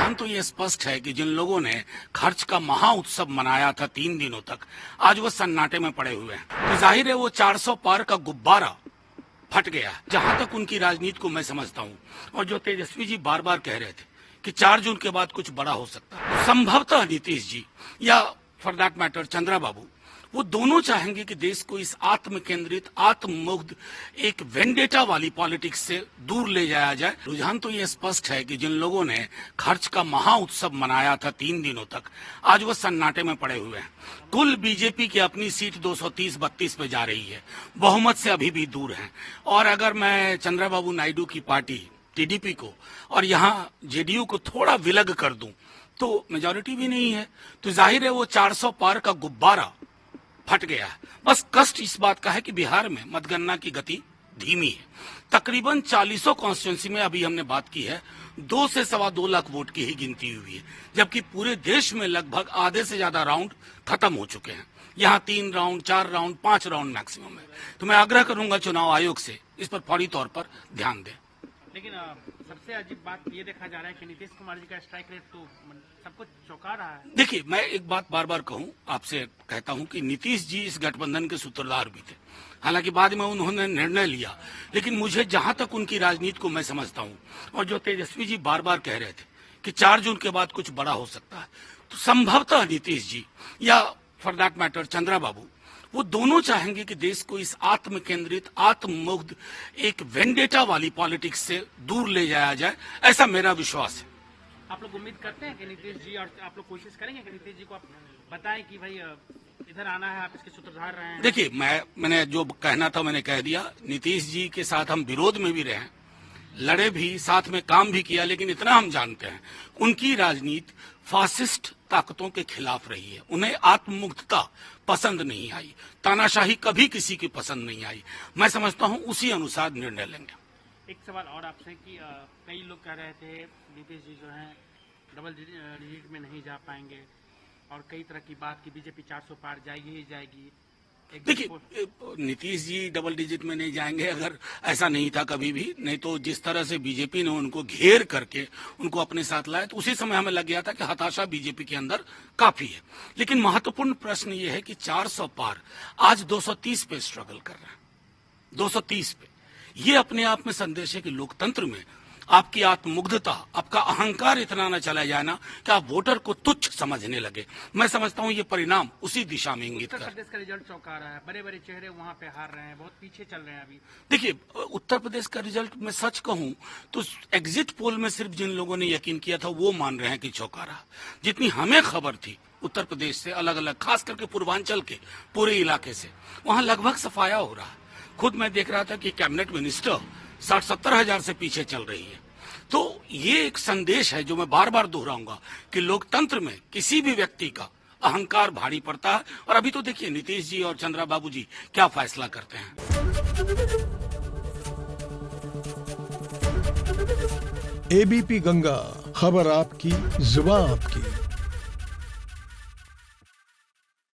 रुझान तो ये स्पष्ट है कि जिन लोगों ने खर्च का महा उत्सव मनाया था 3 दिनों तक, आज वो सन्नाटे में पड़े हुए हैं। तो जाहिर है वो 400 पार का गुब्बारा फट गया। जहां तक उनकी राजनीति को मैं समझता हूं, और जो तेजस्वी जी बार बार कह रहे थे कि 4 जून के बाद कुछ बड़ा हो सकता है, संभवतः नीतीश जी या फॉर दैट मैटर चंद्रा बाबू, वो दोनों चाहेंगे कि देश को इस आत्म केंद्रित, आत्ममुग्ध, एक वेंडेटा वाली पॉलिटिक्स से दूर ले जाया जाए। रुझान तो ये स्पष्ट है कि जिन लोगों ने खर्च का महा उत्सव मनाया था 3 दिनों तक, आज वो सन्नाटे में पड़े हुए हैं। कुल बीजेपी की अपनी सीट 230-32 पे जा रही है, बहुमत से अभी भी दूर है। और अगर मैं चंद्रबाबू नायडू की पार्टी टीडीपी को और यहाँ जेडीयू को थोड़ा विलग कर दूं तो मेजोरिटी भी नहीं है। तो जाहिर है वो 400 पार का गुब्बारा फट गया है। बस कष्ट इस बात का है कि बिहार में मतगणना की गति धीमी है। तकरीबन 40 कॉन्स्टिट्यूंसी में अभी हमने बात की है 2 से 2.25 लाख वोट की ही गिनती हुई है, जबकि पूरे देश में लगभग आधे से ज्यादा राउंड खत्म हो चुके हैं। यहाँ 3 राउंड, 4 राउंड, 5 राउंड मैक्सिमम है। तो मैं आग्रह करूंगा चुनाव आयोग से इस पर फौरी तौर पर ध्यान दें। लेकिन सबसे अजीब बात ये देखा जा रहा है कि नीतीश कुमार जी का स्ट्राइक रेट तो सबको चौंका रहा है। देखिए, मैं एक बात बार बार कहूं, आपसे कहता हूं कि नीतीश जी इस गठबंधन के सूत्रधार भी थे। हालांकि बाद में उन्होंने निर्णय लिया, लेकिन मुझे जहां तक उनकी राजनीति को मैं समझता हूं, और जो तेजस्वी जी बार बार कह रहे थे कि 4 जून के बाद कुछ बड़ा हो सकता है, तो संभवतः नीतीश जी या फॉर दैट मैटर चंद्रा बाबू, वो दोनों चाहेंगे कि देश को इस आत्म केंद्रित, आत्ममुग्ध, एक वेंडेटा वाली पॉलिटिक्स से दूर ले जाया जाए, ऐसा मेरा विश्वास है। आप लोग उम्मीद करते हैं कि नीतीश जी, और आप लोग कोशिश करेंगे कि नीतीश जी को आप बताएं कि भाई इधर आना है, आप इसके सूत्रधार रहे हैं? देखिए, मैंने जो कहना था मैंने कह दिया। नीतीश जी के साथ हम विरोध में भी रहे, लड़े भी, साथ में काम भी किया, लेकिन इतना हम जानते हैं उनकी राजनीति फासिस्ट ताकतों के खिलाफ रही है। उन्हें आत्ममुग्धता पसंद नहीं आई, तानाशाही कभी किसी की पसंद नहीं आई। मैं समझता हूं उसी अनुसार निर्णय लेंगे। एक सवाल और आपसे कि कई लोग कह रहे थे नीतीश जी जो हैं डबल डिजिट में नहीं जा पाएंगे, और कई तरह की बात की बीजेपी 400 पार जाएगी ही जाएगी। देखिए, नीतीश जी डबल डिजिट में नहीं जाएंगे, अगर ऐसा नहीं था कभी भी। नहीं तो जिस तरह से बीजेपी ने उनको घेर करके उनको अपने साथ लाया, तो उसी समय हमें लग गया था कि हताशा बीजेपी के अंदर काफी है। लेकिन महत्वपूर्ण प्रश्न ये है कि 400 पार आज 230 पे स्ट्रगल कर रहे हैं, 230 पे। ये अपने आप में संदेश है कि लोकतंत्र में आपकी आत्ममुग्धता, आपका अहंकार इतना न चला जाए ना कि आप वोटर को तुच्छ समझने लगे। मैं समझता हूं ये परिणाम उसी दिशा में इंगित कर। उत्तर प्रदेश का रिजल्ट चौंका रहा है, बड़े बड़े चेहरे वहां पे हार रहे हैं, बहुत पीछे चल रहे हैं अभी। देखिए, उत्तर प्रदेश का रिजल्ट मैं सच कहूं तो एग्जिट पोल में सिर्फ जिन लोगों ने यकीन किया था वो मान रहे हैं कि चौंका रहा। जितनी हमें खबर थी उत्तर प्रदेश से अलग अलग, खास करके पूर्वांचल के पूरे इलाके से, वहां लगभग सफाया हो रहा है। खुद मैं देख रहा था कि कैबिनेट मिनिस्टर 60-70 हजार से पीछे चल रही है। तो ये एक संदेश है जो मैं बार बार दोहराऊंगा कि लोकतंत्र में किसी भी व्यक्ति का अहंकार भारी पड़ता है। और अभी तो देखिए नीतीश जी और चंद्रा बाबू जी क्या फैसला करते हैं। एबीपी गंगा, खबर आपकी, जुबान आपकी।